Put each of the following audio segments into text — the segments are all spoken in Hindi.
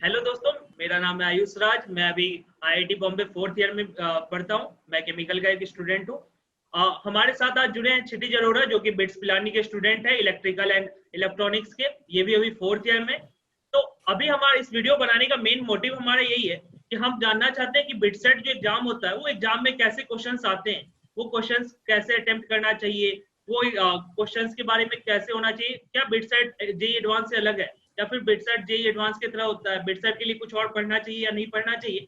हेलो दोस्तों, मेरा नाम है आयुष राज। मैं अभी आईआईटी बॉम्बे फोर्थ ईयर में पढ़ता हूँ। मैं केमिकल का एक स्टूडेंट हूँ। हमारे साथ आज जुड़े हैं क्षितिज अरोड़ा, जो कि बिट्स पिलानी के स्टूडेंट है, इलेक्ट्रिकल एंड इलेक्ट्रॉनिक्स के। ये भी अभी फोर्थ ईयर में। तो अभी हमारा इस वीडियो बनाने का मेन मोटिव हमारा यही है कि हम जानना चाहते हैं कि बिटसेट जो एग्जाम होता है वो एग्जाम में कैसे क्वेश्चंस आते हैं, वो क्वेश्चंस कैसे अटेम्प्ट करना चाहिए, वो क्वेश्चंस के बारे में कैसे होना चाहिए। क्या बिटसेट जेईई एडवांस से अलग है, या फिर बिटसेट जेईई एडवांस की तरह होता है, बिटसेट के लिए कुछ और पढ़ना चाहिए या नहीं पढ़ना चाहिए।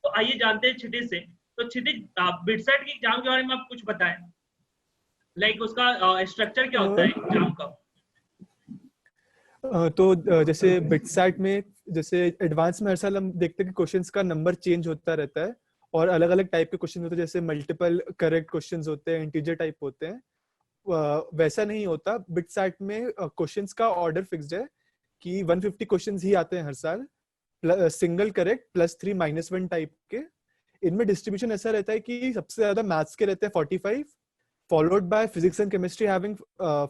तो आइए जानते हैं क्षितिज से। तो क्षितिज, बिटसेट के एग्जाम के बारे में आप कुछ बताएं, लाइक उसका स्ट्रक्चर क्या होता है एग्जाम का। जैसे बिटसैट में जैसे एडवांस में हर साल हम देखते हैं कि क्वेश्चंस का नंबर चेंज होता रहता है और अलग अलग टाइप के क्वेश्चन होते हैं, जैसे मल्टीपल करेक्ट क्वेश्चंस होते हैं, इंटीजर टाइप होते हैं। वैसा नहीं होता बिटसैट में। क्वेश्चंस का ऑर्डर फिक्स्ड है कि 150 क्वेश्चंस ही आते हैं हर साल, सिंगल करेक्ट +3 -1 टाइप के। इनमें डिस्ट्रीब्यूशन ऐसा रहता है कि सबसे ज्यादा मैथ्स के रहते हैं 45, followed by physics and chemistry having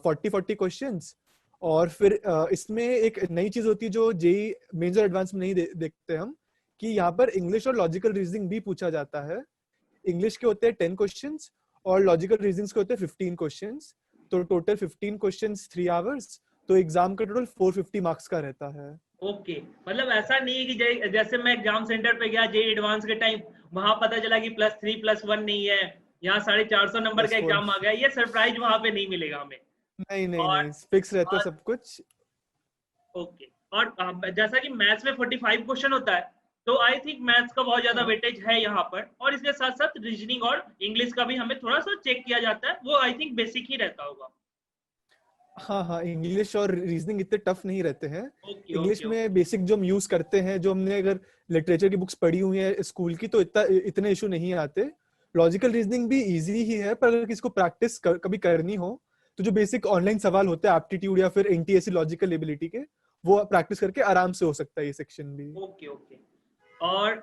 40 questions. और फिर इसमें एक नई चीज होती है जो जेई मेंस और एडवांस में नहीं देखते हम, कि यहाँ पर इंग्लिश और लॉजिकल रीजनिंग भी पूछा जाता है। इंग्लिश के होते हैं 10 क्वेश्चंस और लॉजिकल रीजनिंग के होते हैं 15 क्वेश्चंस। तो टोटल 15 क्वेश्चंस 3 आवर्स, तो एग्जाम का टोटल 450 मार्क्स का रहता है। ओके, मतलब ऐसा नहीं है कि जैसे मैं एग्जाम सेंटर पे गया जेईई एडवांस के टाइम, वहां पता चला कि +3+1 नहीं है, यहाँ 450 नंबर का +4। एग्जाम आ गया। ये सरप्राइज वहां पे नहीं मिलेगा हमें। नहीं नहीं और नहीं, फिक्स रहता है और सब कुछ। ओके। और जैसा कि मैथ्स में 45 क्वेश्चन होता है, तो आई थिंक मैथ्स का बहुत ज्यादा हाँ वेटेज है यहाँ पर। और इसके साथ साथ रीजनिंग और इंग्लिश का भी हमें थोड़ा सा चेक किया जाता है, वो आई थिंक बेसिक ही रहता होगा। हाँ हाँ, इंग्लिश और रीजनिंग इतने टफ नहीं रहते हैं। Okay English okay okay. में बेसिक जो हम यूज करते हैं, जो हमने अगर लिटरेचर की बुक्स पढ़ी हुई है स्कूल की, तो इतने इशू नहीं आते। लॉजिकल रीजनिंग भी इजी ही है, पर अगर किसी को प्रैक्टिस कभी करनी हो तो जो बेसिक ऑनलाइन सवाल होते हैं एप्टीट्यूड या फिर एनटीएससी लॉजिकल एबिलिटी के, वो प्रैक्टिस करके आराम से हो सकता है ये सेक्शन भी। Okay okay. और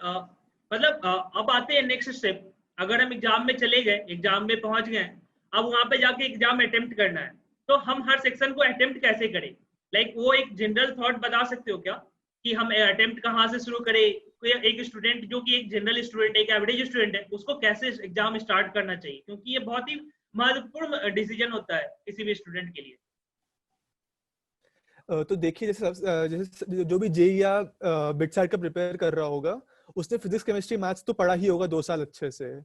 मतलब अब आते हैं नेक्स्ट स्टेप। अगर हम एग्जाम में चले गए, एग्जाम में पहुंच गए, अब वहां पे जाके एग्जाम अटेम्प्ट करना है, तो हम हर सेक्शन को अटेम्प्ट कैसे करें? लाइक वो एक जनरल थॉट बता सकते हो क्या कि हम अटेम्प्ट कहाँ से शुरू करें? कोई एक स्टूडेंट जो कि एक जनरल स्टूडेंट है, एक एवरेज स्टूडेंट है, उसको कैसे एग्जाम स्टार्ट करना चाहिए, क्योंकि ये बहुत ही महत्वपूर्ण डिसीजन होता है किसी भी स्टूडेंट के लिए। तो देखिए, जैसे जो भी जेई या बिटसैट का प्रिपेयर कर रहा होगा, उसने फिजिक्स केमिस्ट्री मैथ्स तो पढ़ा ही होगा 2 साल अच्छे से।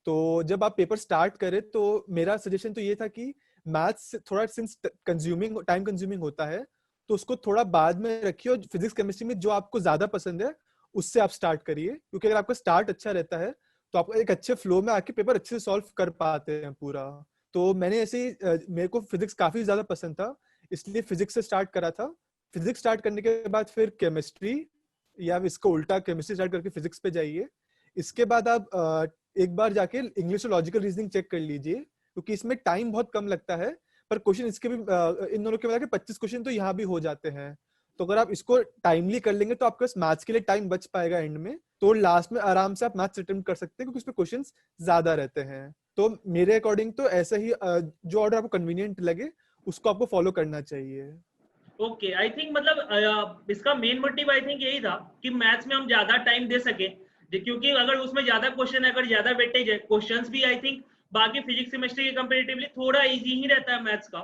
तो जब आप पेपर स्टार्ट करें तो मेरा सजेशन तो ये था कि मैथ्स थोड़ा सिंस कंज्यूमिंग टाइम कंज्यूमिंग होता है, तो उसको थोड़ा बाद में रखिए और फिजिक्स केमिस्ट्री में जो आपको ज्यादा पसंद है उससे आप स्टार्ट करिए। क्योंकि अगर आपका स्टार्ट अच्छा रहता है तो आप एक अच्छे फ्लो में आके पेपर अच्छे से सॉल्व कर पाते हैं पूरा। तो मैंने ऐसे ही मेरे को फिजिक्स काफी ज्यादा पसंद था, इसलिए फिजिक्स से स्टार्ट करा था। फिजिक्स स्टार्ट करने के बाद फिर केमिस्ट्री, या इसको उल्टा केमिस्ट्री स्टार्ट करके फिजिक्स पे जाइए। इसके बाद आप एक बार जाके इंग्लिश और लॉजिकल रीजनिंग चेक कर लीजिए, क्योंकि इसमें टाइम बहुत कम लगता है। पर क्वेश्चन इसके भी इन दोनों के मिला के 25 क्वेश्चन तो यहाँ भी हो जाते हैं। तो अगर आप इसको टाइमली कर लेंगे तो आपके पास मैथ्स के लिए टाइम बच पाएगा एंड में, तो लास्ट में आराम से आप मैथ्स अटेम्प्ट कर सकते हैं, क्योंकि उसमें क्वेश्चंस ज्यादा रहते हैं। तो मेरे अकॉर्डिंग तो ऐसा ही जो ऑर्डर आपको कन्वीनियंट लगे उसको आपको फॉलो करना चाहिए। ओके, आई थिंक मतलब इसका मेन मोटिव आई थिंक यही था कि मैथ्स में हम ज्यादा टाइम दे सके, क्योंकि अगर उसमें ज्यादा क्वेश्चन है, अगर ज्यादा वेटेज है, क्वेश्चंस भी आई थिंक बाकी फिजिक्स केमिस्ट्री के कंपेरेटिवली थोड़ा इजी ही रहता है मैथ्स का।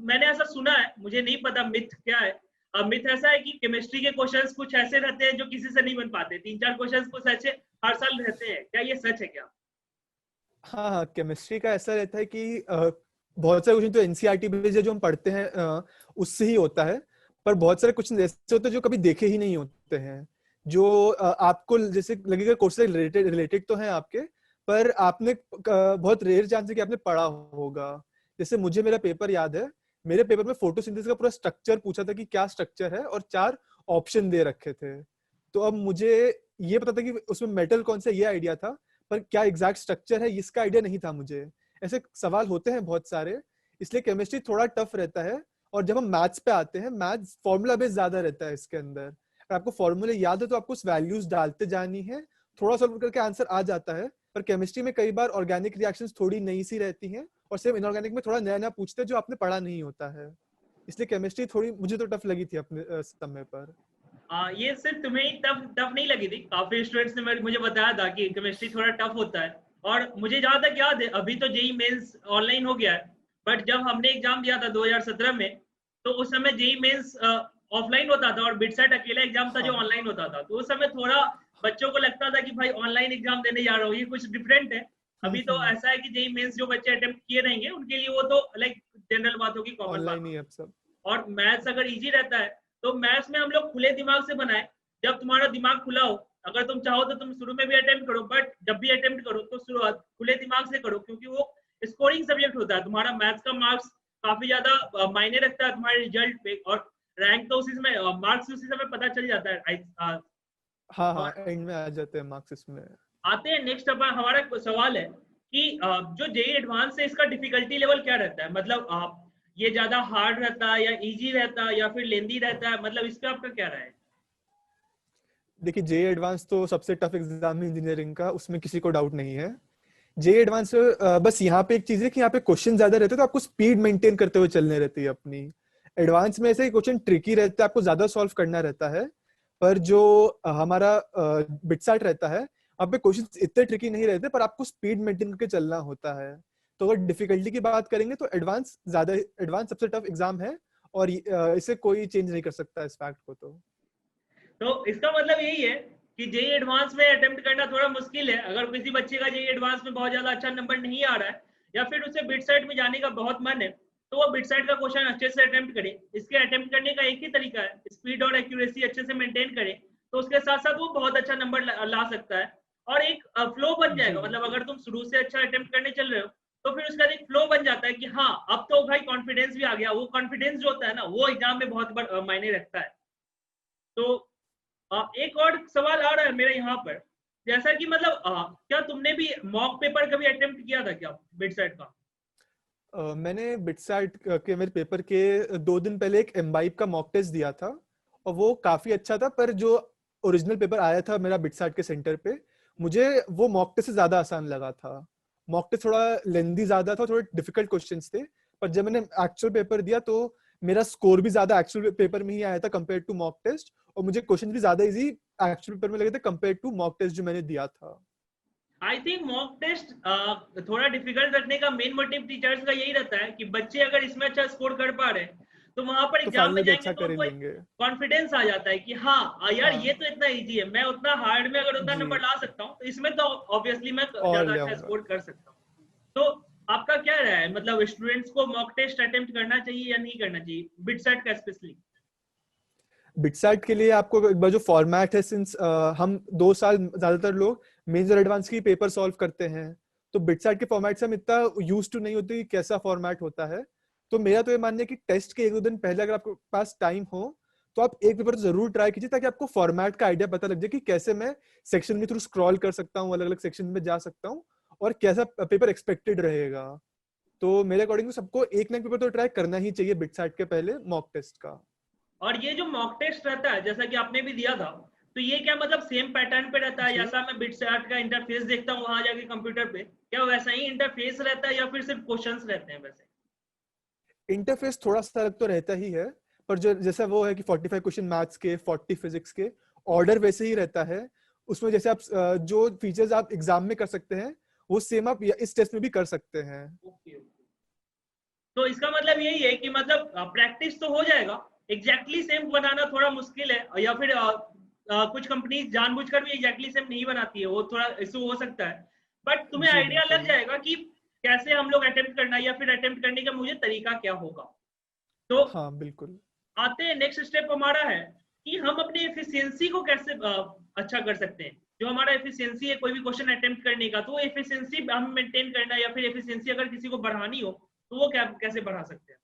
मैंने ऐसा सुना है, मुझे नहीं पता मिथ क्या है। मिथ ऐसा है कि केमिस्ट्री के क्वेश्चंस कुछ ऐसे रहते हैं जो किसी से नहीं बन पाते, 3-4 क्वेश्चंस कुछ ऐसे हर साल रहते हैं। क्या ये सच है क्या? हाँ हाँ, केमिस्ट्री का ऐसा रहता है कि बहुत सारे क्वेश्चन तो एनसीईआरटी बेस्ड जो हम पढ़ते हैं उससे ही होता है। पर बहुत सारे क्वेश्चन ऐसे होते हैं जो कभी देखे ही नहीं होते हैं, जो आपको जैसे लगेगा कोर्स से रिलेटेड रिलेटेड तो है आपके, पर आपने बहुत रेयर चांस है कि आपने पढ़ा होगा। जैसे मुझे मेरा पेपर याद है, मेरे पेपर में फोटोसिंथेसिस का पूरा स्ट्रक्चर पूछा था कि क्या स्ट्रक्चर है, और 4 ऑप्शन दे रखे थे। तो अब मुझे ये पता था कि उसमें मेटल कौन सा, ये आइडिया था, पर क्या एग्जैक्ट स्ट्रक्चर है इसका आइडिया नहीं था मुझे। ऐसे सवाल होते हैं बहुत सारे, इसलिए केमिस्ट्री थोड़ा टफ रहता है। और जब हम मैथ्स पे आते हैं, मैथ्स फॉर्मूला बेस्ड ज्यादा रहता है इसके अंदर। अगर आपको फॉर्मूले याद है तो आपको उस वैल्यूज डालते जानी है, थोड़ा सॉल्व करके आंसर आ जाता है। पर केमिस्ट्री में कई बार ऑर्गेनिक रिएक्शंस थोड़ी नई सी रहती हैं, और सिर्फ इनऑर्गेनिक में थोड़ा नया नया पूछते हैं जो आपने पढ़ा नहीं होता है। इसलिए केमिस्ट्री थोड़ी मुझे तो टफ लगी थी अपने समय पर। ये सिर्फ तुम्हें ही टफ टफ नहीं लगी थी, काफी स्टूडेंट्स ने मुझे बताया था कि केमिस्ट्री थोड़ा टफ होता है। और मुझे जहां तक याद है अभी तो जेई मेंस ऑनलाइन हो गया है, बट जब हमने एग्जाम दिया था 2017 में, तो उस समय जेई मेंस ऑफलाइन होता था और बिटसेट अकेला एग्जाम था जो हाँ ऑनलाइन होता था। तो उस समय थोड़ा बच्चों को लगता था कि भाई ऑनलाइन एग्जाम देने जा रहा हूँ, ये कुछ डिफरेंट है। अभी तो हम्म। ऐसा है कि जेई मेंस जो बच्चे अटेम्प्ट किए रहेंगे उनके लिए वो तो लाइक जनरल बात होगी, कॉमन बात ऑनलाइन ही होगी। है अब सब। और मैथ्स अगर इजी रहता है तो मैथ्स में हम लोग खुले दिमाग से बनाए। जब तुम्हारा दिमाग खुला हो, अगर तुम चाहो तो तुम शुरू में भी अटेम्प्ट करो, बट जब भी अटेम्प्ट करो तो शुरुआत खुले दिमाग से करो, क्योंकि वो स्कोरिंग सब्जेक्ट होता है। तुम्हारा मैथ्स का मार्क्स काफी ज्यादा मायने रखता है तुम्हारे रिजल्ट पे, और रैंक तो उसी समय, मार्क्स उसी समय पता चल जाता है। हाँ हाँ, और एंड में आ जाते हैं मार्क्स इसमें। आते हैं नेक्स्ट, अब हमारा सवाल है कि जो जेई एडवांस है इसका डिफिकल्टी लेवल क्या रहता है, मतलब ये ज्यादा हार्ड रहता है या इजी रहता है या फिर लेंदी रहता है, मतलब इस पे आपका क्या राय है? देखिए, जे एडवांस तो सबसे टफ एग्जाम है इंजीनियरिंग का, उसमें किसी को डाउट नहीं है। जे एडवांस बस यहाँ पे एक चीज है कि यहाँ पे क्वेश्चन ज्यादा रहते हैं, तो आपको स्पीड मेंटेन करते हुए चलने रहती है अपनी। एडवांस में ऐसे क्वेश्चन ट्रिकी रहते हैं, आपको ज्यादा सॉल्व करना रहता है। पर जो हमारा बिटसैट रहता है, अब पे क्वेश्चन इतने ट्रिकी नहीं रहते, पर आपको स्पीड मेंटेन करके चलना होता है। तो अगर डिफिकल्टी की बात करेंगे तो एडवांस सबसे टफ एग्जाम है, और इसे कोई चेंज नहीं कर सकता इस फैक्ट को तो। तो इसका मतलब यही है कि जेई एडवांस में अटेम्प्ट करना थोड़ा मुश्किल है। अगर किसी बच्चे का जेई एडवांस में बहुत ज्यादा अच्छा नंबर नहीं आ रहा है या फिर उसे बिटसाइट में जाने का बहुत मन है, तो वो बिटसाइट का क्वेश्चन अच्छे से अटेम्प्ट करे। इसके अटेम्प्ट करने का एक ही तरीका है, स्पीड और एक्यूरेसी अच्छे से मेंटेन करे, तो उसके साथ साथ वो बहुत अच्छा नंबर ला सकता है। और एक फ्लो बन जी जाएगा, मतलब बिल्कुल। अगर तुम शुरू से अच्छा अटेम्प्ट करने चल रहे हो तो फिर उसका एक फ्लो बन जाता है कि हाँ अब तो भाई कॉन्फिडेंस भी आ गया। वो कॉन्फिडेंस जो होता है ना, वो एग्जाम में बहुत मायने रखता है। तो एक और सवाल आ रहा है मेरे यहाँ पर, जैसा कि मतलब क्या तुमने भी मॉक पेपर कभी अटेम्प्ट किया था क्या बिटसेट का? मैंने बिटसैट के मेरे पेपर के 2 दिन पहले एक एम्बाइब का मॉक टेस्ट दिया था, और वो काफी अच्छा था। पर जो ओरिजिनल पेपर आया था मेरा बिटसैट के सेंटर पे, मुझे वो मॉक टेस्ट से ज्यादा आसान लगा था। मॉक टेस्ट थोड़ा लेंदी ज्यादा था, थोड़े डिफिकल्ट क्वेश्चंस थे। पर जब मैंने एक्चुअल पेपर दिया तो मेरा स्कोर भी ज्यादा एक्चुअल पेपर में ही आया था कंपेयर टू मॉक टेस्ट, और मुझे क्वेश्चन भी ज्यादा इजी एक्चुअल पेपर में लगे थे कंपेयर टू मॉक टेस्ट जो मैंने दिया था। आई थिंक मॉक टेस्ट थोड़ा डिफिकल्ट रखने का मेन मोटिव टीचर्स का यही रहता है कि बच्चे अगर इसमें अच्छा स्कोर कर पा रहे हैं तो वहां पर तो एग्जाम फाइनल में में भी जाएंगे अच्छा तो कर ही उनको लेंगे। कॉन्फिडेंस आ जाता है कि हाँ यार ये हाँ तो इतना इजी है, मैं उतना हार्ड में अगर उतना जी, नंबर ला सकता हूँ तो इसमें तो ऑब्वियसली मैं और ज्यादा ले अच्छा आऊंगा। स्कोर कर सकता हूँ। तो आपका क्या राय है, मतलब स्टूडेंट्स को मॉक टेस्ट अटेम्प्ट करना चाहिए या नहीं करना चाहिए, बिटसेट का स्पेशली? बिटसैट के लिए आपको एक बार जो फॉर्मेट है, सिंस हम 2 साल ज्यादातर लोग मेंस और एडवांस की पेपर सॉल्व करते हैं, तो बिटसैट के फॉर्मेट से हम इतना यूज टू नहीं होते कि कैसा फॉर्मेट होता है। तो मेरा तो ये मानना है कि टेस्ट के 1-2 दिन पहले अगर आपके पास टाइम हो, तो आप एक पेपर जरूर ट्राई कीजिए, ताकि आपको फॉर्मेट का आइडिया पता लग जाए कि कैसे मैं सेक्शन के थ्रू स्क्रॉल कर सकता हूँ, अलग अलग सेक्शन में जा सकता हूँ, और कैसा पेपर एक्सपेक्टेड रहेगा। तो मेरे अकॉर्डिंग तो सबको एक ना एक पेपर तो ट्राई करना ही चाहिए बिटसैट के पहले मॉक टेस्ट का। और ये जो मॉक टेस्ट रहता है जैसा कि आपने भी दिया था, तो ये क्या मतलब सेम पैटर्न पे रहता है? जी, जैसा मैं बिटचार्ट का इंटरफेस देखता हूँ वहां जाके कंप्यूटर पे, क्या वैसा ही इंटरफेस रहता है या फिर सिर्फ क्वेश्चंस रहते हैं वैसे? इंटरफेस थोड़ा सा अलग तो रहता ही है, पर जो जैसा वो है कि 45 क्वेश्चन मैथ्स के, 40 फिजिक्स के, ऑर्डर वैसे ही रहता है। उसमें जैसे आप जो फीचर्स आप एग्जाम में कर सकते हैं, वो सेम आप इस टेस्ट में भी कर सकते हैं। ओके, तो इसका मतलब यही है कि मतलब प्रैक्टिस तो हो जाएगा, एग्जैक्टली सेम बनाना थोड़ा मुश्किल है, या फिर कुछ कंपनीज जानबूझकर भी एग्जैक्टली सेम नहीं बनाती है, वो थोड़ा इशू हो सकता है। बट तुम्हें जी आइडिया लग बिल्कुल। जाएगा कि कैसे हम लोग अटेम्प्ट करना है या फिर अटेम्प्ट करने का मुझे तरीका क्या होगा। तो हाँ बिल्कुल। आते हैं नेक्स्ट स्टेप हमारा है कि हम अपनी एफिशिएंसी को कैसे अच्छा कर सकते हैं। जो हमारा एफिशिएंसी है कोई भी क्वेश्चन अटेम्प्ट करने का, तो वो एफिशिएंसी हम मेंटेन करना है या फिर एफिशिएंसी अगर किसी को बढ़ानी हो तो वो क्या कैसे बढ़ा सकते हैं?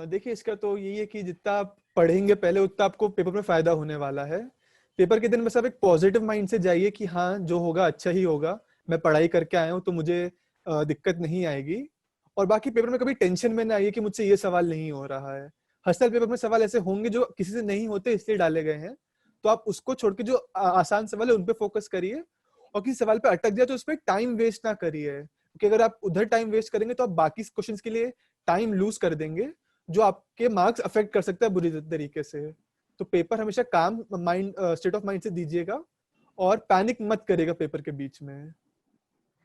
देखिए, इसका तो यही है कि जितना आप पढ़ेंगे पहले, उतना आपको पेपर में फायदा होने वाला है। पेपर के दिन बस आप एक पॉजिटिव माइंड से जाइए कि हाँ जो होगा अच्छा ही होगा, मैं पढ़ाई करके आया हूँ तो मुझे दिक्कत नहीं आएगी। और बाकी पेपर में कभी टेंशन में ना आइए कि मुझसे ये सवाल नहीं हो रहा है। हर साल पेपर में सवाल ऐसे होंगे जो किसी से नहीं होते इसलिए डाले गए हैं, तो आप उसको छोड़ के जो आसान सवाल है उन पे फोकस करिए। और किसी सवाल पे अटक जाए तो उस पर टाइम वेस्ट ना करिए, क्योंकि अगर आप उधर टाइम वेस्ट करेंगे तो आप बाकी क्वेश्चंस के लिए टाइम लूज कर देंगे, जो आपके मार्क्स अफेक्ट कर सकता है बुरी तरीके से। तो पेपर हमेशा काम माइंड स्टेट ऑफ माइंड से दीजिएगा और पैनिक मत करेगा पेपर के बीच में।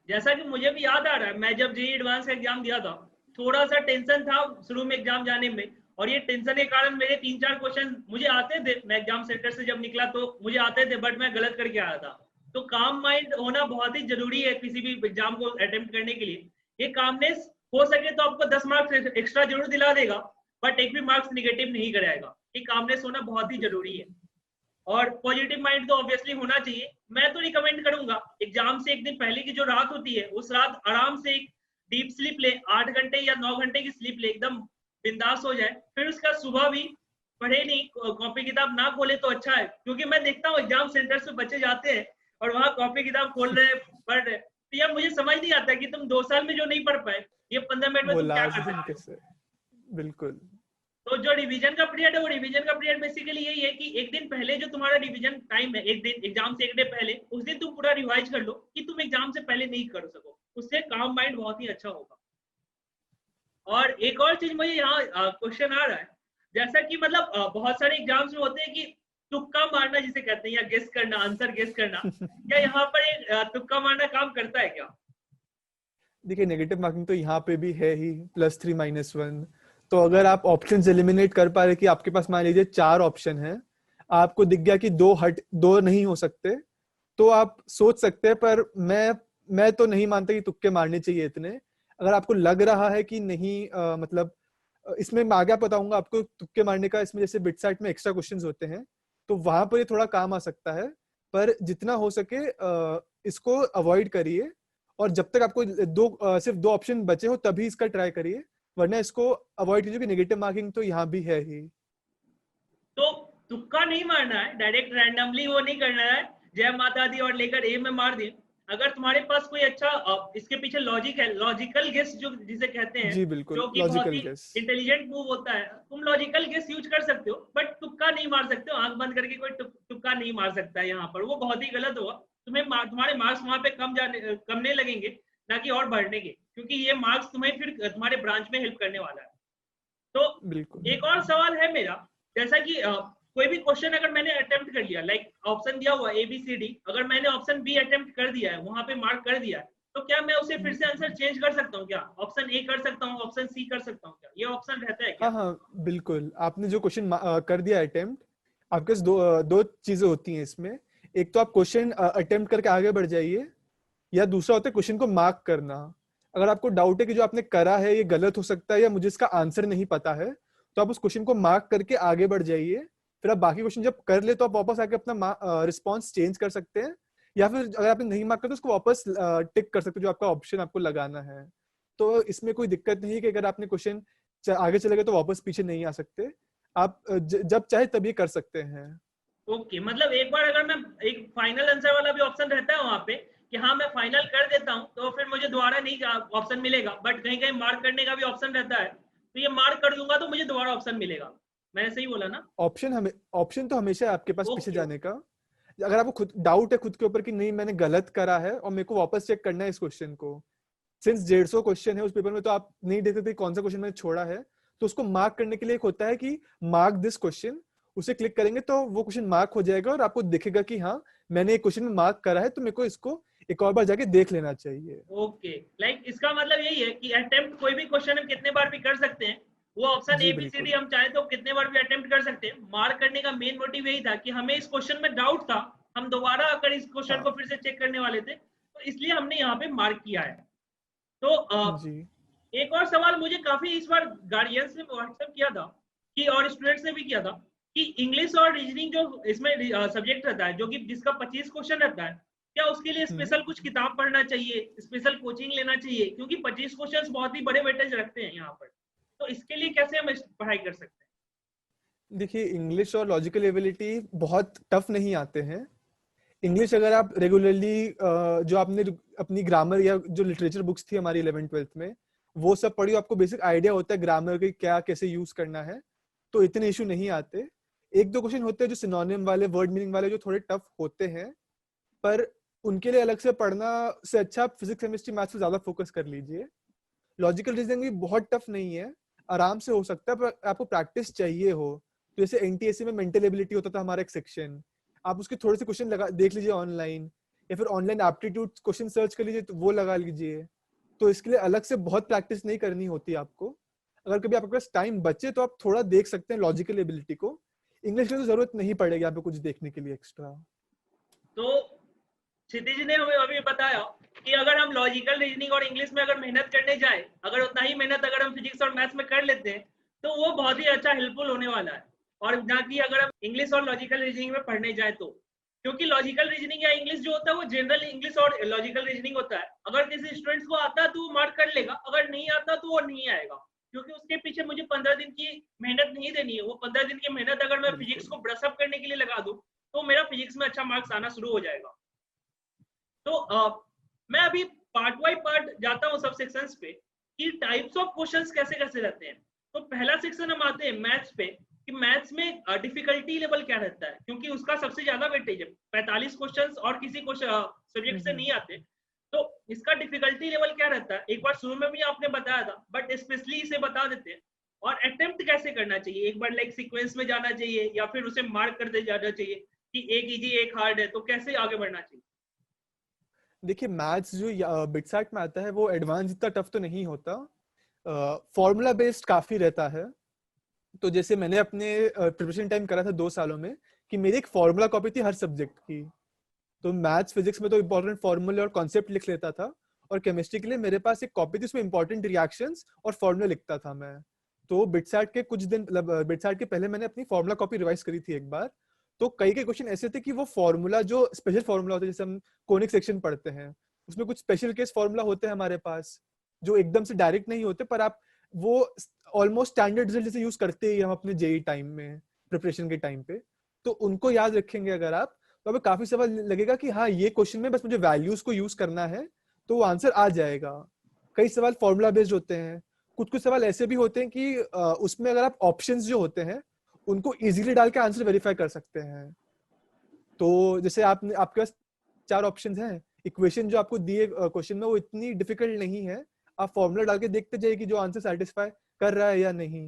जैसा कि मुझे भी याद आ रहा है, मैं जब जेईई एडवांस एग्जाम दिया था, थोड़ा सा टेंशन था शुरू में एग्जाम जाने में, और ये टेंशन के कारण मेरे 3-4 क्वेश्चन मुझे आते थे, मैं एग्जाम सेंटर से जब निकला तो मुझे आते थे, बट मैं गलत करके आया था। तो काम माइंड होना बहुत ही जरूरी है किसी भी एग्जाम को अटेम्प्ट करने के लिए। ये कामनेस हो सके तो आपको 10 मार्क्स एक्स्ट्रा जरूर दिला देगा, बट एक भी मार्क्स निगेटिव नहीं कराएगा। ये कामनेस होना बहुत ही जरूरी है, और पॉजिटिव माइंड तो ऑब्वियसली होना चाहिए। मैं तो रिकमेंड करूंगा एग्जाम से एक दिन पहले की जो रात होती है, उस रात आराम से एक डीप स्लीप ले, 8 घंटे या 9 घंटे की स्लीप ले, एकदम बिंदास हो जाए, फिर उसका सुबह भी पढ़े नहीं, कॉपी किताब ना खोले तो अच्छा है। क्योंकि मैं देखता हूँ एग्जाम सेंटर से बच्चे जाते हैं और वहां कॉपी किताब खोल रहे हैं, पढ़ रहे, तो यार मुझे समझ नहीं आता कि तुम 2 साल में जो नहीं पढ़ पाए, ये 15 मिनट में वो तुम क्या लास्ट कर दिन सकते हो। कैसे, बिल्कुल। तो जो रिवीजन का पीरियड है, वो रिवीजन का पीरियड बेसिकली यही है कि एक दिन पहले जो तुम्हारा रिवीजन टाइम है, एक दिन एग्जाम से एक डे पहले, उस दिन तुम पूरा रिवाइज कर लो कि तुम एग्जाम से पहले नहीं कर सको, उससे काम माइंड बहुत ही अच्छा होगा। और एक और चीज मुझे यहाँ क्वेश्चन आ रहा है, जैसा कि मतलब बहुत सारे एग्जाम्स में होते हैं कि तुक्का मारना जिसे कहते हैं, या गेस करना, आंसर गेस करना, क्या यहाँ पर एक तुक्का मारना काम करता है क्या? देखिए नेगेटिव मार्किंग तो यहाँ पे भी है ही, +3 -1। तो अगर आप ऑप्शंस एलिमिनेट कर पा रहे कि आपके पास मान लीजिए 4 ऑप्शन है, आपको दिख गया कि 2 नहीं हो सकते, तो आप सोच सकते हैं, पर मैं तो नहीं मानता कि तुक्के मारने चाहिए इतने। अगर आपको लग रहा है कि नहीं मतलब इसमें मैं आगे बताऊंगा आपको तुक्के मारने का, इसमें जैसे बिटसाइट में एक्स्ट्रा क्वेश्चंस होते हैं तो वहां पर ये थोड़ा काम आ सकता है, पर जितना हो सके इसको अवॉइड करिए। और जब तक आपको सिर्फ 2 ऑप्शन बचे हो तभी इसका ट्राई करिए, वरना इसको अवॉइड कीजिए कि नेगेटिव मार्किंग तो यहाँ भी है ही। तो तुक्का नहीं मारना है, डायरेक्ट रैंडमली वो नहीं करना है, जय माता दी और लेकर ए में मार दिए। अगर तुम्हारे पास कोई अच्छा इसके पीछे लॉजिक है, लॉजिकल गेस जो जिसे कहते हैं, जी बिल्कुल, जो कि बहुत लॉजिकल ही गेस। इंटेलिजेंट मूव होता है, तुम लॉजिकल गेस यूज कर सकते हो, बट तुक्का नहीं मार सकते हो। आंख बंद करके कोई तुक्का नहीं मार सकता है यहाँ पर, वो बहुत ही गलत होगा। तुम्हारे मार्क्स वहां पे कम नहीं लगेंगे, ना कि और बढ़ने के, क्योंकि ये मार्क्स तुम्हें फिर तुम्हारे ब्रांच में हेल्प करने वाला है। तो बिल्कुल। एक और सवाल है मेरा, जैसा कि कोई भी क्वेश्चन अगर मैंने अटेम्प्ट कर लिया, लाइक ऑप्शन दिया हुआ ABCD, अगर मैंने ऑप्शन बी अटेम्प्ट कर दिया है, वहां पे मार्क कर दिया है, तो क्या मैं उसे फिर से आंसर चेंज कर सकता हूँ क्या? ऑप्शन ए कर सकता हूँ, ऑप्शन सी कर सकता हूँ क्या? ये ऑप्शन रहता है हाँ क्या? हाँ बिल्कुल, आपने जो क्वेश्चन कर दिया अटेम्प्ट, आपके पास दो चीजें होती हैं इसमें। एक तो आप क्वेश्चन अटेम्प्ट करके आगे बढ़ जाइए, या दूसरा होता है क्वेश्चन को मार्क करना। अगर आपको डाउट है कि जो आपने करा है ये गलत हो सकता है या मुझे इसका आंसर नहीं पता है, तो आप उस क्वेश्चन को मार्क करके आगे बढ़ जाइए। फिर आप बाकी क्वेश्चन जब कर ले तो आप वापस आके अपना रिस्पॉन्स चेंज कर सकते हैं, या फिर अगर आपने नहीं मार्क कर तो उसको वापस टिक कर सकते हैं जो आपका ऑप्शन आपको लगाना है। तो इसमें कोई दिक्कत नहीं है कि अगर आपने क्वेश्चन आगे चले गए तो वापस पीछे नहीं आ सकते, आप जब चाहे तब ये कर सकते हैं। ओके, मतलब एक बार अगर मैं, एक फाइनल आंसर वाला भी ऑप्शन रहता है वहां पे कि हाँ मैं फाइनल कर देता हूँ, तो फिर मुझे दोबारा नहीं ऑप्शन मिलेगा, बट कहीं कहीं मार्क करने का भी ऑप्शन रहता है, तो ये मार्क कर दूंगा तो मुझे दोबारा ऑप्शन मिलेगा। मैंने सही बोला ना? ऑप्शन तो हमेशा है आपके पास पीछे ओके जाने का। अगर आपको खुद डाउट है खुद के ऊपर कि नहीं मैंने गलत करा है और मेरे को वापस चेक करना है इस क्वेश्चन को, सिंस 150 क्वेश्चन है उस पेपर में, तो आप नहीं देख सकते कौन सा क्वेश्चन मैंने छोड़ा है, तो उसको मार्क करने के लिए एक होता है कि मार्क दिस क्वेश्चन, उसे क्लिक करेंगे तो वो क्वेश्चन मार्क हो जाएगा और आपको दिखेगा कि हाँ मैंने एक क्वेश्चन में मार्क करा है, तो मेरे को इसको एक और बार जाके देख लेना चाहिए। ओके, लाइक इसका मतलब यही है कि अटेम्प्ट कोई भी क्वेश्चन हम कितने बार भी कर सकते हैं, वो ऑप्शन जी ABCD बिल्कुल। हम चाहे तो कितने बार भी अटेम्प्ट कर सकते हैं। मार्क करने का मेन मोटिव यही था कि हमें इस क्वेश्चन में डाउट था, हम दोबारा अगर इस क्वेश्चन को हाँ फिर से चेक करने वाले थे, तो इसलिए हमने यहाँ पे मार्क किया है। तो जी। एक और सवाल मुझे काफी इस बार गार्डियंस ने व्हाट्सएप किया था कि, और स्टूडेंट्स ने भी किया था, कि इंग्लिश और रीजनिंग जो इसमें सब्जेक्ट रहता है, जो कि जिसका 25 क्वेश्चन रहता है, क्या उसके लिए स्पेशल कुछ किताब पढ़ना चाहिए, स्पेशल कोचिंग लेना चाहिए? क्योंकि 25 क्वेश्चन बहुत ही बड़े वेटेज रखते हैं यहाँ पर, तो इसके लिए कैसे हम पढ़ाई कर सकते हैं? देखिए इंग्लिश और लॉजिकल एबिलिटी बहुत टफ नहीं आते हैं। इंग्लिश अगर आप रेगुलरली जो आपने अपनी ग्रामर या जो लिटरेचर बुक्स थी हमारी 11th-12th में, वो सब पढ़ी, आपको बेसिक आइडिया होता है ग्रामर के क्या कैसे यूज करना है, तो इतने इशू नहीं आते। एक दो क्वेश्चन होते हैं जो सिनोनिम वाले, वर्ड मीनिंग वाले, जो थोड़े टफ होते हैं, पर उनके लिए अलग से पढ़ना से अच्छा आप फिजिक्स केमिस्ट्री मैथ्स पे ज्यादा फोकस कर लीजिए। लॉजिकल रीजनिंग भी बहुत टफ नहीं है, आराम से हो सकता है, पर आपको प्रैक्टिस चाहिए हो। तो जैसे एनटीएससी में मेंटल एबिलिटी होता था हमारा एक सेक्शन, आप उसके थोड़े से क्वेश्चन लगा देख लीजिए ऑनलाइन, या फिर ऑनलाइन एप्टीट्यूड क्वेश्चन सर्च कर लीजिए तो वो लगा लीजिए। तो इसके लिए अलग से बहुत प्रैक्टिस नहीं करनी होती आपको। अगर कभी आपके पास टाइम बचे तो आप थोड़ा देख सकते हैं लॉजिकल एबिलिटी को। इंग्लिश की तो जरूरत नहीं पड़ेगी आपको कुछ देखने के लिए एक्स्ट्रा। तो क्षितिज ने हमें अभी बताया कि अगर हम लॉजिकल रीजनिंग और इंग्लिश में अगर मेहनत करने जाए, अगर उतना ही मेहनत अगर हम फिजिक्स और मैथ्स में कर लेते हैं तो वो बहुत ही अच्छा हेल्पफुल होने वाला है, और ना कि अगर हम इंग्लिश और लॉजिकल रीजनिंग में पढ़ने जाए तो। क्योंकि लॉजिकल रीजनिंग या इंग्लिश जो होता है वो जनरल इंग्लिश और लॉजिकल रीजनिंग होता है। अगर किसी स्टूडेंट्स को आता है तो वो मार्क कर लेगा, अगर नहीं आता तो वो नहीं आएगा, क्योंकि उसके पीछे मुझे 15 दिन की मेहनत नहीं देनी है। वो 15 दिन की मेहनत अगर मैं फिजिक्स को ब्रश अप करने के लिए लगा दूं तो मेरा फिजिक्स में अच्छा मार्क्स आना शुरू हो जाएगा। तो मैं अभी पार्ट बाय पार्ट जाता हूँ सब सेक्शंस पे कि टाइप्स ऑफ क्वेश्चंस कैसे कैसे रहते हैं। तो पहला सेक्शन हम आते हैं मैथ्स पे कि मैथ्स में डिफिकल्टी लेवल क्या रहता है, क्योंकि उसका सबसे ज्यादा वेटेज है। 45 क्वेश्चंस और किसी सब्जेक्ट से नहीं आते, तो इसका डिफिकल्टी लेवल क्या रहता है एक बार शुरू में भी आपने बताया था, बट स्पेशली इसे बता देते हैं। और अटेम्प्ट कैसे करना चाहिए, एक बार लाइक सीक्वेंस में जाना चाहिए या फिर उसे मार्क करते जाना चाहिए कि एक इजी एक हार्ड है, तो कैसे आगे बढ़ना चाहिए? देखिए मैथ्स जो बिटसैट में आता है वो एडवांस इतना टफ तो नहीं होता, फॉर्मूला बेस्ड काफी रहता है। तो जैसे मैंने अपने प्रिपरेशन टाइम करा था 2 सालों में कि मेरी एक फॉर्मूला कॉपी थी हर सब्जेक्ट की। तो मैथ्स फिजिक्स में तो इंपॉर्टेंट फॉर्मूले और कॉन्सेप्ट लिख लेता था, और केमिस्ट्री के लिए मेरे पास एक कॉपी थी उसमें इंपॉर्टेंट रिएक्शंस और फॉर्मूला लिखता था मैं। तो बिटसैट के कुछ दिन मतलब बिटसैट के पहले मैंने अपनी फॉर्मूला कॉपी रिवाइज करी थी एक बार। तो कई कई क्वेश्चन ऐसे थे कि वो फॉर्मूला जो स्पेशल फॉर्मूला होता है, जैसे हम कोनिक सेक्शन पढ़ते हैं उसमें कुछ स्पेशल केस फॉर्मूला होते हैं हमारे पास जो एकदम से डायरेक्ट नहीं होते, पर आप वो ऑलमोस्ट स्टैंडर्ड रिजल्ट जैसे यूज करते ही हम अपने जेई टाइम में प्रिपरेशन के टाइम पे। तो उनको याद रखेंगे अगर आप, तो हमें काफी समय लगेगा कि हाँ ये क्वेश्चन में बस मुझे वैल्यूज को यूज करना है तो वो आंसर आ जाएगा। कई सवाल फॉर्मूला बेस्ड होते हैं, कुछ कुछ सवाल ऐसे भी होते हैं कि उसमें अगर आप ऑप्शंस जो होते हैं उनको इजीली डाल के आंसर वेरीफाई कर सकते हैं। तो जैसे आपके पास 4 ऑप्शंस हैं, इक्वेशन जो आपको दिए क्वेश्चन में वो इतनी डिफिकल्ट नहीं है, आप फॉर्मूला डाल के देखते जाइए कि जो आंसर सेटिस्फाई कर रहा है या नहीं।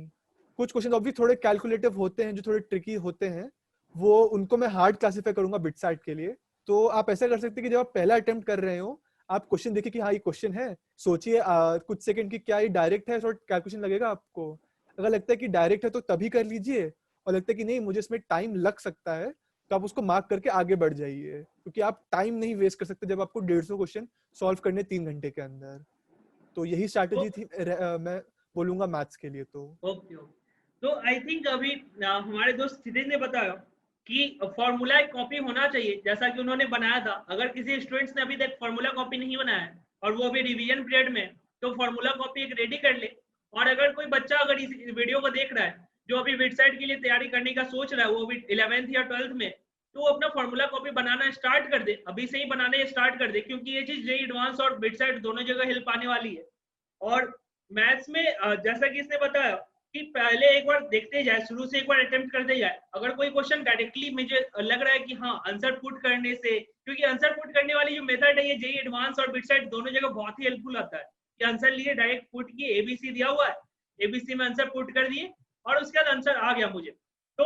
कुछ क्वेश्चन ऑब्वियसली थोड़े कैलकुलेटिव होते हैं जो थोड़े ट्रिकी होते हैं, वो उनको मैं हार्ड क्लासीफाई करूंगा बिटसैट के लिए। तो आप ऐसा कर सकते हैं कि जब आप पहला अटेम्प्ट कर रहे हो आप क्वेश्चन देखिए कि हाँ ये क्वेश्चन है, सोचिए कुछ सेकंड की क्या ये डायरेक्ट है, थोड़ा कैलकुलेशन लगेगा आपको। अगर लगता है कि डायरेक्ट है तो तभी कर लीजिए, और लगता है कि नहीं मुझे इसमें टाइम लग सकता है तो आप उसको मार्क करके आगे बढ़ जाइए, क्योंकि आप टाइम नहीं वेस्ट कर सकते जब आपको 150 क्वेश्चन सॉल्व करने 3 घंटे के अंदर। तो यही स्ट्रैटेजी थी मैं बोलूंगा मैथ्स के लिए। तो ओके ओके, तो आई थिंक अभी हमारे दोस्त क्षितिज ने बताया कि फॉर्मूला एक कॉपी होना चाहिए जैसा कि उन्होंने बनाया था। अगर किसी स्टूडेंट्स ने अभी तक फॉर्मूला कॉपी नहीं बनाया है और वो अभी रिवीजन पीरियड में, तो फॉर्मूला कॉपी एक रेडी कर ले। और अगर कोई बच्चा अगर इस वीडियो को देख रहा है जो अभी वेबसाइट के लिए तैयारी करने का सोच रहा है, वो अभी 11th या 12th में, तो वो अपना फॉर्मूला कॉपी बनाना स्टार्ट कर दे, अभी से ही बनाने स्टार्ट कर दे, क्योंकि ये चीज जेईई एडवांस और वेबसाइट दोनों जगह हेल्प आने वाली है। और मैथ्स में जैसा कि इसने बताया कि पहले एक बार देखते जाए, शुरू से एक बार अटेम्प्ट करते जाए। अगर कोई क्वेश्चन डायरेक्टली मुझे लग रहा है कि हाँ आंसर पुट करने से, क्योंकि आंसर पुट करने वाली जो मेथड है ये जेईई एडवांस और बिटसाइट दोनों जगह बहुत ही हेल्पफुल आता है कि आंसर लिए डायरेक्ट पुट किए, एबीसी दिया हुआ है, एबीसी में आंसर पुट कर दिए और उसके बाद आंसर आ गया मुझे। तो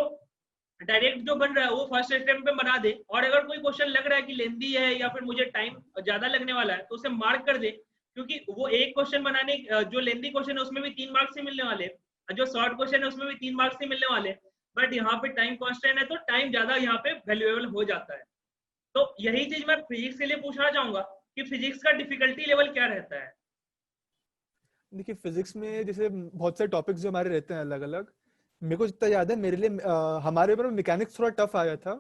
डायरेक्ट जो बन रहा है वो फर्स्ट अटेम्प्ट में बना दे। और अगर कोई क्वेश्चन लग रहा है कि लेंदी है या फिर मुझे टाइम ज्यादा लगने वाला है तो उसे मार्क कर दे, क्योंकि वो एक क्वेश्चन बनाने जो लेंदी क्वेश्चन है उसमें भी 3 मार्क्स ही मिलने वाले, जो शॉर्ट क्वेश्चन है उसमें भी 3 मार्क्स ही मिलने वाले। बट यहाँ पे टाइम कॉन्स्टेंट है तो टाइम ज्यादा यहाँ पे वैल्यूएबल हो जाता है। तो यही चीज मैं फिजिक्स के लिए पूछना चाहूंगा कि फिजिक्स का डिफिकल्टी लेवल क्या रहता है? देखिए फिजिक्स में जैसे बहुत सारे टॉपिक्स जो हमारे रहते हैं अलग अलग, मेरे को जितना याद है मेरे लिए हमारे पेपर में मैकेनिक्स थोड़ा टफ आया था,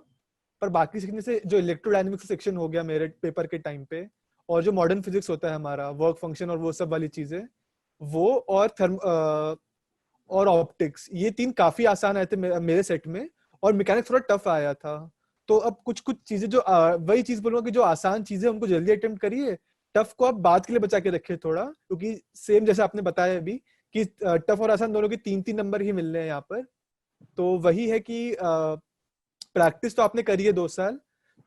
पर बाकी सेक्शन से जो इलेक्ट्रोडायनेमिक्स सेक्शन हो गया मेरे पेपर के टाइम पे, और जो मॉडर्न फिजिक्स होता है हमारा वर्क फंक्शन और वो सब वाली चीजें, वो और और ऑप्टिक्स, ये 3 काफी आसान आए थे मेरे सेट में, और मैकेनिक्स थोड़ा टफ आया था। तो अब कुछ कुछ चीजें जो वही चीज बोलूंगा कि जो आसान चीजें उनको जल्दी अटेम्प्ट करिए, टफ को आप बाद के लिए बचा के रखिए थोड़ा, क्योंकि सेम जैसे आपने बताया अभी कि टफ और आसान दोनों के 3-3 नंबर ही मिल रहे हैं यहाँ पर। तो वही है कि प्रैक्टिस तो आपने करी है 2 साल,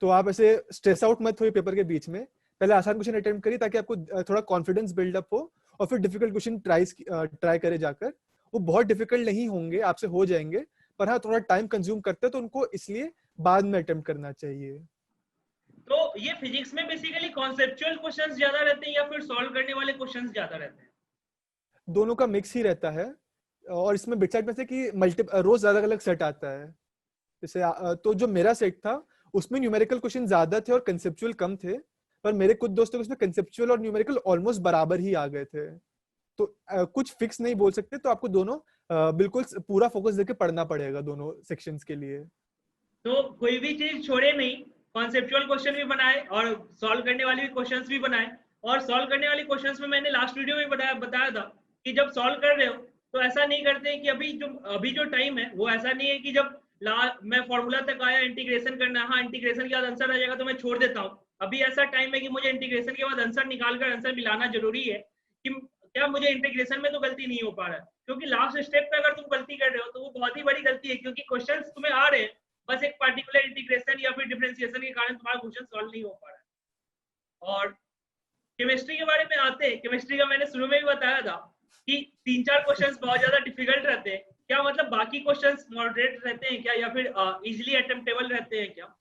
तो आप ऐसे स्ट्रेस आउट मत होइए पेपर के बीच में, पहले आसान क्वेश्चन अटेम्प्ट करिए ताकि आपको थोड़ा कॉन्फिडेंस बिल्डअप हो, और फिर डिफिकल्ट क्वेश्चन ट्राई करे जाकर। वो बहुत डिफिकल्ट नहीं होंगे, आपसे हो जाएंगे, पर हाँ थोड़ा टाइम कंज्यूम करते हैं, तो उनको इसलिए बाद में अटेम्प्ट करना चाहिए। तो ये फिजिक्स में बेसिकली कॉन्सेप्चुअल क्वेश्चंस ज्यादा रहते हैं या फिर सॉल्व करने वाले क्वेश्चंस ज्यादा रहते हैं? दोनों का मिक्स ही रहता है। और इसमें बिट सेट में से कि रोज अलग अलग सेट आता है। जैसे तो जो मेरा सेट था उसमें न्यूमेरिकल क्वेश्चन ज्यादा थे और कंसेप्चुअल कम थे, पर मेरे कुछ दोस्तों को उसमें कंसेप्चुअल और न्यूमेरिकल ऑलमोस्ट बराबर ही आ गए थे। तो कुछ फिक्स नहीं बोल सकते, तो आपको दोनों बिल्कुल पूरा फोकस देके पढ़ना पड़ेगा दोनों सेक्शंस के लिए। तो कोई भी चीज छोड़े नहीं, कॉन्सेप्चुअल क्वेश्चन भी बनाए और सॉल्व करने वाले भी क्वेश्चंस भी बनाए। और सॉल्व करने वाले क्वेश्चंस में मैंने लास्ट वीडियो में बताया था कि जब सॉल्व कर रहे हो तो ऐसा नहीं करते हैं कि अभी जो टाइम है वो ऐसा नहीं है कि जब मैं फॉर्मूला तक आया इंटीग्रेशन करना, हाँ इंटीग्रेशन के बाद आंसर आ जाएगा तो मैं छोड़ देता हूँ। अभी ऐसा टाइम है कि मुझे इंटीग्रेशन के बाद आंसर निकाल कर आंसर मिलाना जरूरी है कि क्या मुझे इंटीग्रेशन में तो गलती नहीं हो पा रहा है, क्योंकि लास्ट स्टेप पे अगर तुम गलती कर रहे हो तो वो बहुत ही बड़ी गलती है, क्योंकि क्वेश्चन तुम्हें आ रहे हैं, बस एक पार्टिकुलर इंटीग्रेशन या फिर डिफरेंशिएशन के कारण तुम्हारा क्वेश्चन सॉल्व नहीं हो पा रहा है। और केमिस्ट्री के बारे में आते हैं, केमिस्ट्री का मैंने शुरू में भी बताया था कि 3-4 क्वेश्चंस बहुत ज्यादा डिफिकल्ट रहते हैं। क्या मतलब बाकी क्वेश्चंस मॉडरेट रहते हैं क्या, या फिर इजीली अटेम्प्टेबल रहते हैं क्या?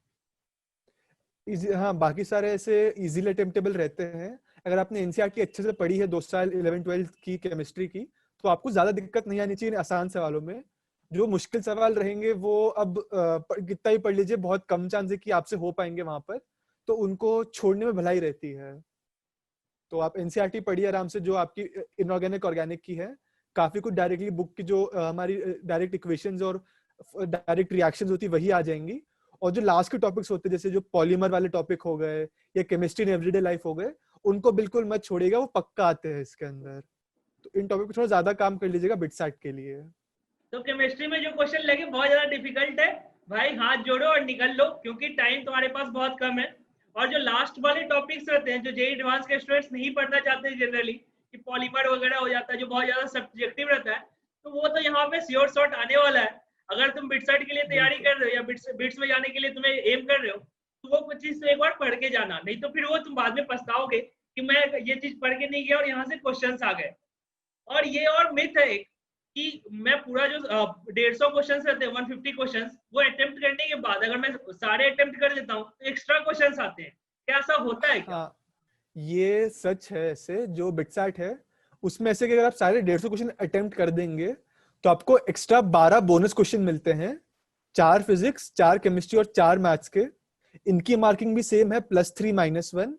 हाँ बाकी सारे ऐसे इजीली अटेम्प्टेबल रहते हैं। अगर आपने एनसीईआरटी अच्छे से पढ़ी है 2 साल 11-12 की केमिस्ट्री की, तो आपको ज्यादा दिक्कत नहीं आनी चाहिए आसान सवालों में। जो मुश्किल सवाल रहेंगे वो अब कितना ही पढ़ लीजिए, बहुत कम चांस है कि आपसे हो पाएंगे वहां पर, तो उनको छोड़ने में भलाई रहती है। तो आप एनसीईआरटी पढ़िए आराम से, जो आपकी इनऑर्गेनिक ऑर्गेनिक की है। काफी कुछ डायरेक्टली बुक की जो हमारी डायरेक्ट इक्वेशंस और डायरेक्ट रिएक्शंस होती है वही आ जाएंगी। और जो लास्ट के टॉपिक्स होते हैं जैसे जो पॉलीमर वाले टॉपिक हो गए या केमिस्ट्री इन एवरीडे लाइफ हो गए, उनको बिल्कुल मत छोड़िएगा, वो पक्का आते हैं इसके अंदर। तो इन टॉपिक पे थोड़ा ज्यादा काम कर लीजिएगा बिटसैट के लिए। तो केमिस्ट्री में जो क्वेश्चन लगे बहुत ज्यादा डिफिकल्ट है, भाई हाथ जोड़ो और निकल लो, क्योंकि टाइम तुम्हारे पास बहुत कम है। और जो लास्ट वाले टॉपिक्स रहते हैं जो जेईई एडवांस के स्टूडेंट्स नहीं पढ़ना चाहते हैं जनरली, कि पॉलीमर वगैरह हो जाता है जो बहुत ज्यादा सब्जेक्टिव रहता है, तो वो तो यहाँ पे श्योर शॉट आने वाला है। अगर तुम बिटसेट के लिए तैयारी कर रहे हो या बिट्स में जाने के लिए तुम्हें एम कर रहे हो, तो वो कुछ चीज तो एक बार पढ़ के जाना, नहीं तो फिर वो तुम बाद में पछताओगे कि मैं ये चीज पढ़ के नहीं गया और यहाँ से क्वेश्चन आ गए। और ये और मिथ है एक कि मैं पूरा जो 150 क्वेश्चन रहते हैं 150 क्वेश्चन, वो अटेम्प्ट करने के बाद अगर मैं सारे अटेम्प्ट कर लेता हूँ तो एक्स्ट्रा क्वेश्चन आते हैं। क्या ऐसा होता है क्या? हाँ ये सच है। ऐसे जो बिटसैट है उसमें ऐसे कि अगर आप सारे 150 क्वेश्चन अटेम्प्ट कर देंगे तो आपको एक्स्ट्रा 12 बोनस क्वेश्चन मिलते हैं, 4 फिजिक्स, 4 केमिस्ट्री और 4 मैथ्स के। इनकी मार्किंग भी सेम है +3 -1।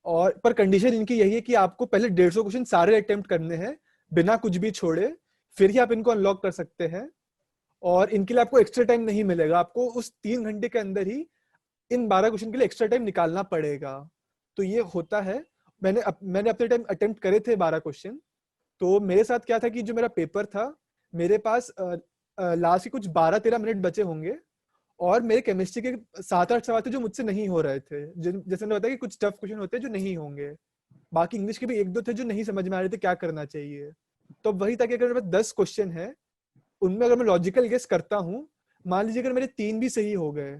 और पर कंडीशन इनकी यही है कि आपको पहले 150 क्वेश्चन सारे अटेम्प्ट करने हैं बिना कुछ भी छोड़े, फिर ही आप इनको अनलॉक कर सकते हैं। और इनके लिए आपको एक्स्ट्रा टाइम नहीं मिलेगा, आपको उस 3 घंटे के अंदर ही इन 12 क्वेश्चन के लिए एक्स्ट्रा टाइम निकालना पड़ेगा। तो ये होता है। मैंने अपने टाइम अटेम्प्ट करे थे 12 क्वेश्चन। तो मेरे साथ क्या था कि जो मेरा पेपर था, मेरे पास लास्ट के कुछ 12-13 मिनट बचे होंगे, और मेरे केमिस्ट्री के 7-8 सवाल थे जो मुझसे नहीं हो रहे थे। जैसे मैंने बताया कि कुछ टफ क्वेश्चन होते हैं जो नहीं होंगे, बाकी इंग्लिश के भी 1-2 थे जो नहीं समझ में आ रहे थे क्या करना चाहिए। तो वही था कि अगर मेरे पास 10 क्वेश्चन है, उनमें अगर मैं लॉजिकल गेस करता हूँ, मान लीजिए अगर मेरे 3 भी सही हो गए,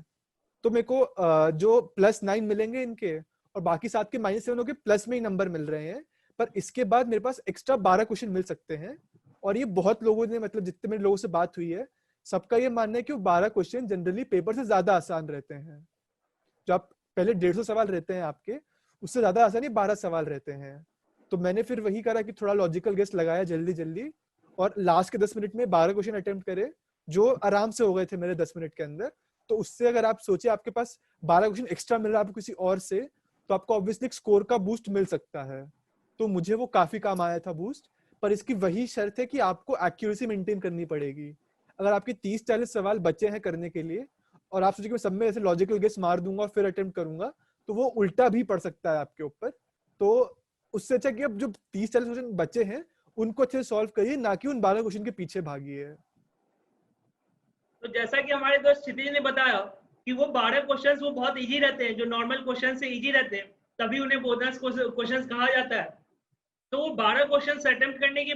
तो मेरे को जो +9 मिलेंगे इनके, और बाकी 7 के -7 होके प्लस में ही नंबर मिल रहे हैं। पर इसके बाद मेरे पास एक्स्ट्रा 12 क्वेश्चन मिल सकते हैं। और ये बहुत लोगों ने, मतलब जितने मेरे लोगों से बात हुई है, सबका ये मानना है कि वो 12 क्वेश्चन जनरली पेपर से ज्यादा आसान रहते हैं। जो आप पहले 150 सवाल रहते हैं आपके, उससे ज्यादा आसान ही 12 सवाल रहते हैं। तो मैंने फिर वही करा कि थोड़ा लॉजिकल गेस लगाया जल्दी जल्दी, और लास्ट के 10 मिनट में 12 क्वेश्चन अटेम्प्ट करे, जो आराम से हो गए थे मेरे 10 मिनट के अंदर। तो उससे अगर आप सोचे आपके पास 12 क्वेश्चन एक्स्ट्रा मिल रहा है आपको किसी और से, तो आपको ऑब्वियसली स्कोर का बूस्ट मिल सकता है। तो मुझे वो काफी काम आया था बूस्ट। पर इसकी वही शर्त है कि आपको एक्यूरेसी मेंटेन करनी पड़ेगी। अगर आपके 30-40 सवाल बचे हैं करने के लिए, और आप सोचिए कि मैं सब में ऐसे लॉजिकल गेस मार दूंगा और फिर अटेम्प्ट करूंगा, तो वो उल्टा भी पड़ सकता है आपके ऊपर। तो उससे अच्छा कि अब जो 30-40 क्वेश्चन बचे हैं उनको अच्छे से सॉल्व करिए, ना कि उन 12 क्वेश्चन के पीछे भागिए। तो जैसा कि हमारे दोस्त क्षितिज ने बताया कि वो 12 क्वेश्चंस वो बहुत इजी रहते हैं, जो नॉर्मल क्वेश्चन से इजी रहते हैं, तभी उन्हें बोनस क्वेश्चंस कहा जाता है। तो वो 12 क्वेश्चंस अटेम्प्ट करने की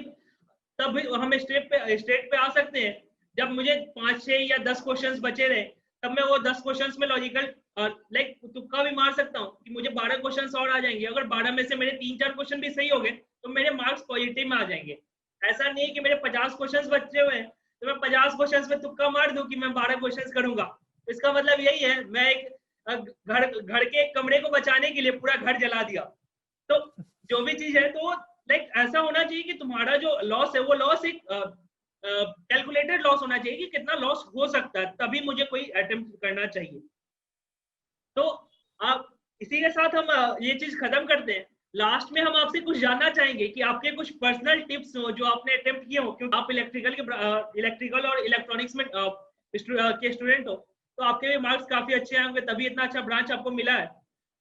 तब हम स्टेट पे आ सकते हैं जब मुझे 5-6 या 10 क्वेश्चंस बचे रहे, तब मैं वो 10 क्वेश्चंस में लॉजिकल लाइक तुक्का भी मार सकता हूँ कि मुझे 12 क्वेश्चंस और आ जाएंगे। अगर 12 में से मेरे 3-4 क्वेश्चन भी सही हो गए तो मेरे मार्क्स पॉजिटिव में आ जाएंगे। ऐसा नहीं है कि मेरे 50 क्वेश्चंस बचे हुए हैं तो मैं 50 क्वेश्चंस में तुक्का मार दूं कि मैं 12 क्वेश्चंस करूंगा। तो इसका मतलब यही है, मैं एक घर के एक कमरे को बचाने के लिए पूरा घर जला दिया। तो जो भी चीज है, तो लाइक ऐसा होना चाहिए कि तुम्हारा जो लॉस है वो लॉस एक कैलकुलेटेड लॉस होना चाहिए कि कितना लॉस हो सकता है, तभी मुझे कोई अटेम्प्ट करना चाहिए। तो आप इसी के साथ हम ये चीज खत्म करते हैं। लास्ट में हम आपसे कुछ जानना चाहेंगे कि आपके कुछ पर्सनल टिप्स हो जो आपने अटेम्प्ट किए हो, क्योंकि आप इलेक्ट्रिकल और इलेक्ट्रॉनिक्स में के स्टूडेंट हो, तो आपके भी मार्क्स काफी अच्छे होंगे, तभी इतना अच्छा ब्रांच आपको मिला है।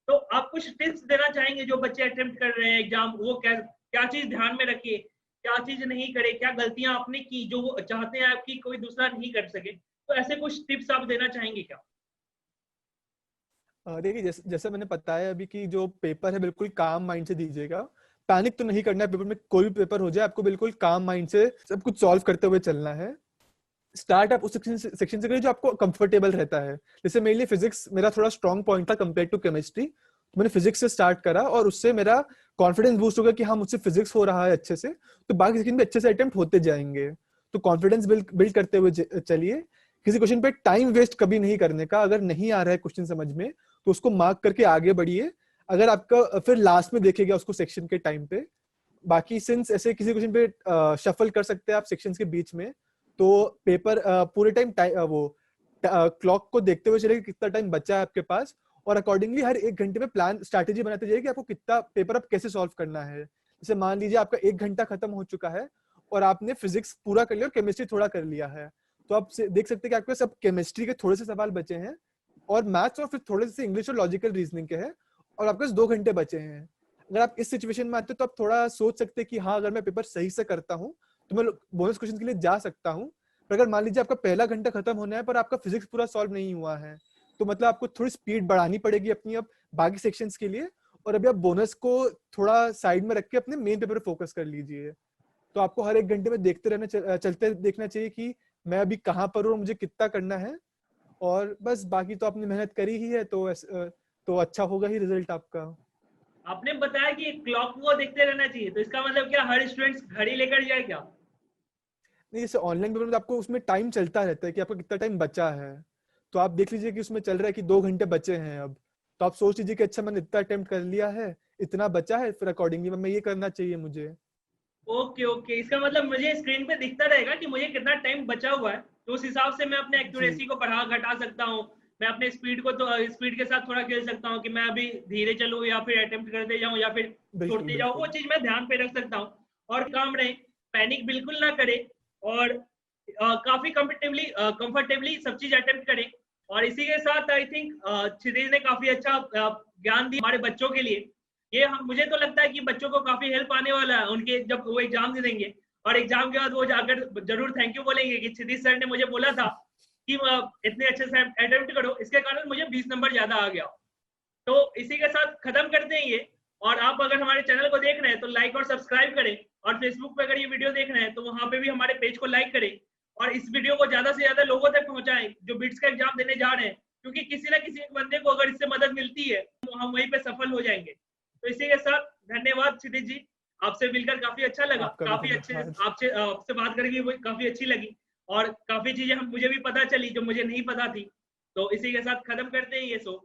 तो आप कुछ टिप्स देना चाहेंगे जो बच्चे अटेम्प्ट कर रहे हैं एग्जाम, वो क्या चीज ध्यान में रखे, क्या चीज नहीं करे, क्या गलतियां आपने की जो वो चाहते हैं आपकी कोई दूसरा नहीं कर सके, तो ऐसे कुछ टिप्स आप देना चाहेंगे क्या? देखिए, जैसे मैंने बताया अभी कि जो पेपर है बिल्कुल काम माइंड से दीजिएगा। पैनिक तो नहीं करना है पेपर में, कोई भी पेपर हो जाए आपको बिल्कुल काम माइंड से सब कुछ सॉल्व करते हुए चलना है। स्टार्ट आप उस सेक्शन से करिए जो आपको कंफर्टेबल रहता है। जैसे मेरे लिए फिजिक्स मेरा थोड़ा स्ट्रॉन्ग पॉइंट था कंपेयर टू केमिस्ट्री, तो मैंने फिजिक्स से स्टार्ट करा और उससे मेरा कॉन्फिडेंस बूस्ट हो गया कि हाँ मुझसे फिजिक्स हो रहा है अच्छे से, तो बाकी सेक्शन भी अच्छे से अटेम्प्ट होते जाएंगे। तो कॉन्फिडेंस बिल्ड करते हुए चलिए। किसी क्वेश्चन पे टाइम वेस्ट कभी नहीं करने का। अगर नहीं आ रहा है क्वेश्चन समझ में तो उसको मार्क करके आगे बढ़िए। अगर आपका फिर लास्ट में देखेगा उसको सेक्शन के टाइम पे। बाकी सिंस ऐसे किसी क्वेश्चन पे शफल कर सकते हैं आप सेक्शंस के बीच में, तो पेपर पूरे टाइम वो क्लॉक को देखते हुए चलेगा कितना टाइम बचा है आपके पास, और अकॉर्डिंगली हर 1 घंटे में प्लान स्ट्रैटेजी बनाते जाइए कि आपको कितना पेपर अब कैसे सॉल्व करना है। जैसे मान लीजिए आपका 1 घंटा खत्म हो चुका है और आपने फिजिक्स पूरा कर लिया और केमिस्ट्री थोड़ा कर लिया है, तो आप देख सकते हैं कि आपके पास अब केमिस्ट्री के थोड़े से सवाल बचे हैं और मैथ्स और फिर थोड़े से इंग्लिश और लॉजिकल रीजनिंग के हैं, और आपके पास 2 घंटे बचे हैं। अगर आप इस सिचुएशन में आते हो तो आप थोड़ा सोच सकते हैं कि हाँ अगर मैं पेपर सही से करता हूँ तो मैं बोनस क्वेश्चन के लिए जा सकता हूँ। पर अगर मान लीजिए आपका पहला घंटा खत्म होना है पर आपका फिजिक्स पूरा सॉल्व नहीं हुआ है, तो मतलब आपको थोड़ी स्पीड बढ़ानी पड़ेगी अपनी अब बाकी सेक्शंस के लिए, और अभी आप बोनस को थोड़ा साइड में रख के अपने मेन पेपर पर फोकस कर लीजिए। तो आपको हर 1 घंटे में देखते रहना चलते देखना चाहिए कि मैं अभी कहाँ पर हूँ और मुझे कितना करना है, और बस बाकी तो आपने मेहनत करी ही है तो अच्छा होगा ही रिजल्ट आपका। आपने बताया कि क्लॉक को देखते रहना चाहिए, तो इसका मतलब क्या हर स्टूडेंट घड़ी लेकर जाए क्या? नहीं, जैसे ऑनलाइन पेपर में तो आपको उसमें टाइम चलता रहता है कि आपका कितना टाइम बचा है, तो आप देख लीजिए कि उसमें चल रहा है कि 2 घंटे बचे हैं अब, तो आप सोच लीजिए कि अच्छा मैंने इतना अटेम्प्ट कर लिया है, इतना बचा है, फिर अकॉर्डिंगली मैं ये करना चाहिए मुझे। ओके ओके, इसका मतलब मुझे स्क्रीन पे दिखता रहेगा कि मुझे कितना टाइम बचा हुआ है, तो उस हिसाब से मैं अपने जी एक्यूरेसी को बढ़ा घटा सकता हूँ। मैं अपने स्पीड को तो स्पीड के साथ थोड़ा खेल सकता हूँ कि मैं अभी धीरे चलूँ या फिर अटेम्प्ट करते जाऊँ या फिर बिल्कुल छोड़ते जाऊँ, वो बिल्कुल। चीज मैं ध्यान पे रख सकता हूँ। और काम रहे, पैनिक बिल्कुल ना करे, और काफी कंफर्टेबली सब चीज अटेम्प्ट करें। और इसी के साथ आई थिंक क्षितिज ने काफी अच्छा ज्ञान दिया हमारे बच्चों के लिए। ये मुझे तो लगता है कि बच्चों को काफी हेल्प आने वाला है उनके, जब वो एग्जाम दे देंगे और एग्जाम के बाद वो जाकर जरूर थैंक यू बोलेंगे कि क्षितिज सर ने मुझे बोला था कि इतने अच्छे से अटेम्प्ट करो, इसके कारण मुझे 20 नंबर ज्यादा आ गया। तो इसी के साथ खत्म करते हैं ये। और आप अगर हमारे चैनल को देख रहे हैं तो लाइक और सब्सक्राइब करें, और फेसबुक पे अगर ये वीडियो देख रहे हैं तो वहां पे भी हमारे पेज को लाइक करें, और इस वीडियो को ज्यादा से ज्यादा लोगों तक पहुंचाएं जो बिट्स का एग्जाम देने जा रहे हैं, क्योंकि किसी ना किसी एक बंदे को अगर इससे मदद मिलती है तो हम वहीं पे सफल हो जाएंगे। तो इसी के साथ धन्यवाद क्षितिज जी, आपसे मिलकर काफी अच्छा लगा, आपका भी काफी अच्छे धन्यवाद। आपसे बात करके काफी अच्छी लगी, और काफी चीजें मुझे भी पता चली जो मुझे नहीं पता थी। तो इसी के साथ खत्म करते हैं ये शो।